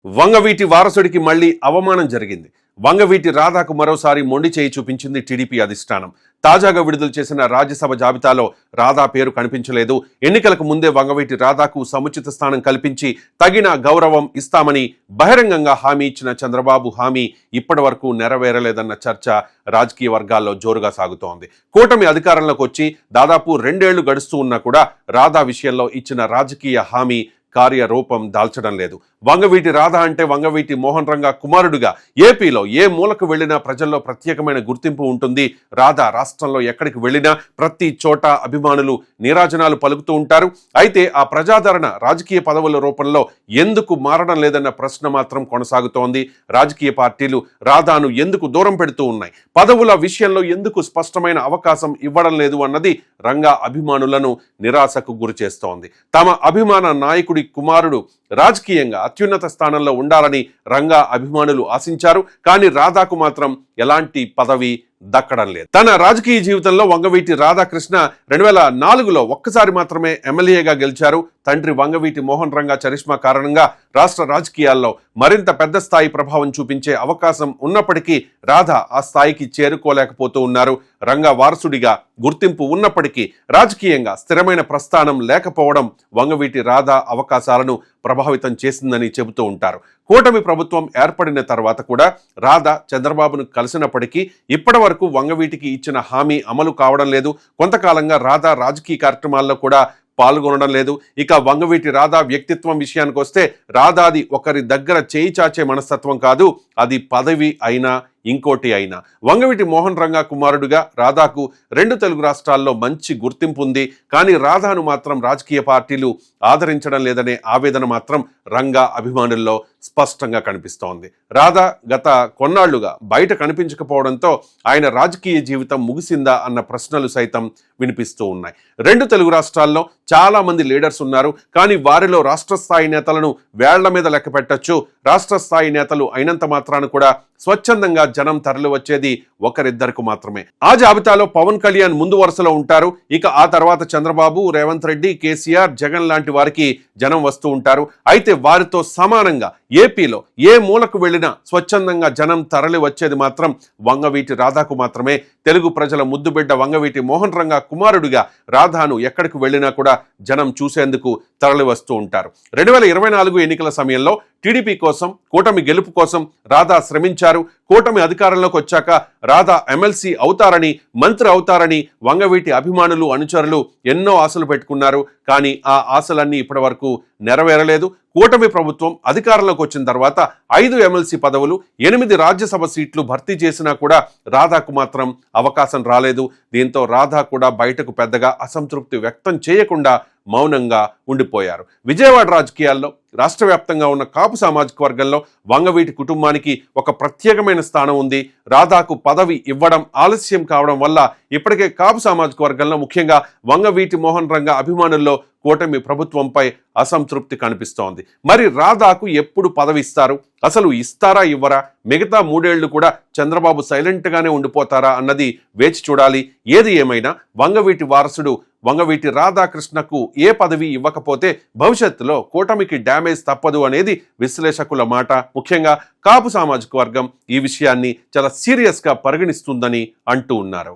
వంగవీటి వారసుడికి మళ్లీ అవమానం జరిగింది. వంగవీటి రాధాకు మరోసారి మొండి చేయి చూపించింది టీడీపీ అధిష్టానం. తాజాగా విడుదల చేసిన రాజ్యసభ జాబితాలో రాధా పేరు కనిపించలేదు. ఎన్నికలకు ముందే వంగవీటి రాధాకు సముచిత స్థానం కల్పించి తగిన గౌరవం ఇస్తామని బహిరంగంగా హామీ ఇచ్చిన చంద్రబాబు హామీ ఇప్పటి వరకు నెరవేరలేదన్న చర్చ రాజకీయ వర్గాల్లో జోరుగా సాగుతోంది. కూటమి అధికారంలోకి వచ్చి దాదాపు 2 ఏళ్లు గడుస్తూ ఉన్నా కూడా రాధా విషయంలో ఇచ్చిన రాజకీయ హామీ కార్యరూపం దాల్చడం లేదు. వంగవీటి రాధ అంటే వంగవీటి మోహన్ రంగా కుమారుడుగా ఏపీలో ఏ మూలకు వెళ్లినా ప్రజల్లో ప్రత్యేకమైన గుర్తింపు ఉంటుంది. రాధ రాష్ట్రంలో ఎక్కడికి వెళ్ళినా ప్రతి చోట అభిమానులు నీరాజనాలు పలుకుతూ ఉంటారు. అయితే ఆ ప్రజాదరణ రాజకీయ పదవుల రూపంలో ఎందుకు మారడం లేదన్న ప్రశ్న మాత్రం కొనసాగుతోంది. రాజకీయ పార్టీలు రాధాను ఎందుకు దూరం పెడుతూ ఉన్నాయి, పదవుల విషయంలో ఎందుకు స్పష్టమైన అవకాశం ఇవ్వడం లేదు అన్నది రంగా అభిమానులను నిరాశకు గురి చేస్తోంది. తమ అభిమాన నాయకుడి కుమారుడు రాజకీయంగా అత్యున్నత స్థానంలో ఉండాలని రంగా అభిమానులు ఆశించారు. కానీ రాధాకు మాత్రం ఎలాంటి పదవి దక్కడం లేదు. తన రాజకీయ జీవితంలో వంగవీటి రాధాకృష్ణ 2004లో ఒక్కసారి మాత్రమే ఎమ్మెల్యేగా గెలిచారు. తండ్రి వంగవీటి మోహన్ రంగా చరిష్మా కారణంగా రాష్ట్ర రాజకీయాల్లో మరింత పెద్ద స్థాయి ప్రభావం చూపించే అవకాశం ఉన్నప్పటికీ రాధ ఆ స్థాయికి చేరుకోలేకపోతూ ఉన్నారు. రంగా వారసుడిగా గుర్తింపు ఉన్నప్పటికీ రాజకీయంగా స్థిరమైన ప్రస్థానం లేకపోవడం వంగవీటి రాధ అవకాశాలను ప్రభావితం చేసిందని చెబుతూ ఉంటారు. కూటమి ప్రభుత్వం ఏర్పడిన తర్వాత కూడా రాధ చంద్రబాబును కలిసినప్పటికీ ఇప్పటి వరకు వంగవీటికి ఇచ్చిన హామీ అమలు కావడం లేదు. కొంతకాలంగా రాధ రాజకీయ కార్యక్రమాల్లో కూడా పాల్గొనడం లేదు. ఇక వంగవీటి రాధా వ్యక్తిత్వం విషయానికి వస్తే రాధాది ఒకరి దగ్గర చేయి చాచే మనస్తత్వం కాదు, అది పదవి అయినా ఇంకోటి అయినా. వంగవీటి మోహన్ రంగా కుమారుడుగా రాధాకు 2 తెలుగు రాష్ట్రాల్లో మంచి గుర్తింపు ఉంది. కానీ రాధాను మాత్రం రాజకీయ పార్టీలు ఆదరించడం లేదనే ఆవేదన మాత్రం రంగా అభిమానుల్లో స్పష్టంగా కనిపిస్తోంది. రాధా గత కొన్నాళ్లుగా బయట కనిపించకపోవడంతో ఆయన రాజకీయ జీవితం ముగిసిందా అన్న ప్రశ్నలు సైతం వినిపిస్తూ ఉన్నాయి. 2 తెలుగు రాష్ట్రాల్లో చాలా మంది లీడర్స్ ఉన్నారు. కానీ వారిలో రాష్ట్ర స్థాయి నేతలను వేళ్ల మీద లెక్క పెట్టచ్చు. రాష్ట్ర స్థాయి నేతలు అయినంత మాత్రాన కూడా స్వచ్ఛందంగా జనం తరలి వచ్చేది ఒకరిద్దరికి మాత్రమే. ఆ జాబితాలో పవన్ కళ్యాణ్ ముందు వరుసలో ఉంటారు. ఇక ఆ తర్వాత చంద్రబాబు, రేవంత్ రెడ్డి, కేసీఆర్, జగన్ లాంటి వారికి జనం వస్తూ ఉంటారు. అయితే వారితో సమానంగా ఏపీలో ఏ మూలకు వెళ్ళినా స్వచ్ఛందంగా జనం తరలి వచ్చేది మాత్రం వంగవీటి రాధాకు మాత్రమే. తెలుగు ప్రజల ముద్దుబిడ్డ వంగవీటి మోహన్ రంగా కుమారుడిగా రాధాను ఎక్కడికి వెళ్ళినా కూడా జనం చూసేందుకు తరలి వస్తూ ఉంటారు. 2024 ఎన్నికల సమయంలో టీడీపీ కోసం, కూటమి గెలుపు కోసం రాధా శ్రమించారు. కూటమి అధికారంలోకి వచ్చాక రాధా ఎమ్మెల్సీ అవుతారని, మంత్రి అవుతారని వంగవీటి అభిమానులు, అనుచరులు ఎన్నో ఆశలు పెట్టుకున్నారు. కానీ ఆ ఆశలన్నీ ఇప్పటి వరకు నెరవేరలేదు. కూటమి ప్రభుత్వం అధికారంలోకి వచ్చిన తర్వాత 5 ఎమ్మెల్సీ పదవులు, 8 రాజ్యసభ సీట్లు భర్తీ చేసినా కూడా రాధాకు మాత్రం అవకాశం రాలేదు. దీంతో రాధా కూడా బయటకు పెద్దగా అసంతృప్తి వ్యక్తం చేయకుండా మౌనంగా ఉండిపోయారు. విజయవాడ రాజకీయాల్లో, రాష్ట్ర వ్యాప్తంగా ఉన్న కాపు సామాజిక వర్గంలో వంగవీటి కుటుంబానికి ఒక ప్రత్యేకమైన స్థానం ఉంది. రాధాకు పదవి ఇవ్వడం ఆలస్యం కావడం వల్ల ఇప్పటికే కాపు సామాజిక వర్గంలో, ముఖ్యంగా వంగవీటి మోహన్ రంగా అభిమానుల్లో కూటమి ప్రభుత్వంపై అసంతృప్తి కనిపిస్తోంది. మరి రాధాకు ఎప్పుడు పదవి ఇస్తారు? అసలు ఇస్తారా, ఇవ్వరా? మిగతా 3 ఏళ్లు కూడా చంద్రబాబు సైలెంట్గానే ఉండిపోతారా అన్నది వేచి చూడాలి. ఏది ఏమైనా వంగవీటి వారసుడు వంగవీటి రాధాకృష్ణకు ఏ పదవి ఇవ్వకపోతే భవిష్యత్తులో కూటమికి డ్యామేజ్ తప్పదు అనేది విశ్లేషకుల మాట. ముఖ్యంగా కాపు సామాజిక వర్గం ఈ విషయాన్ని చాలా సీరియస్గా పరిగణిస్తుందని అంటూ ఉన్నారు.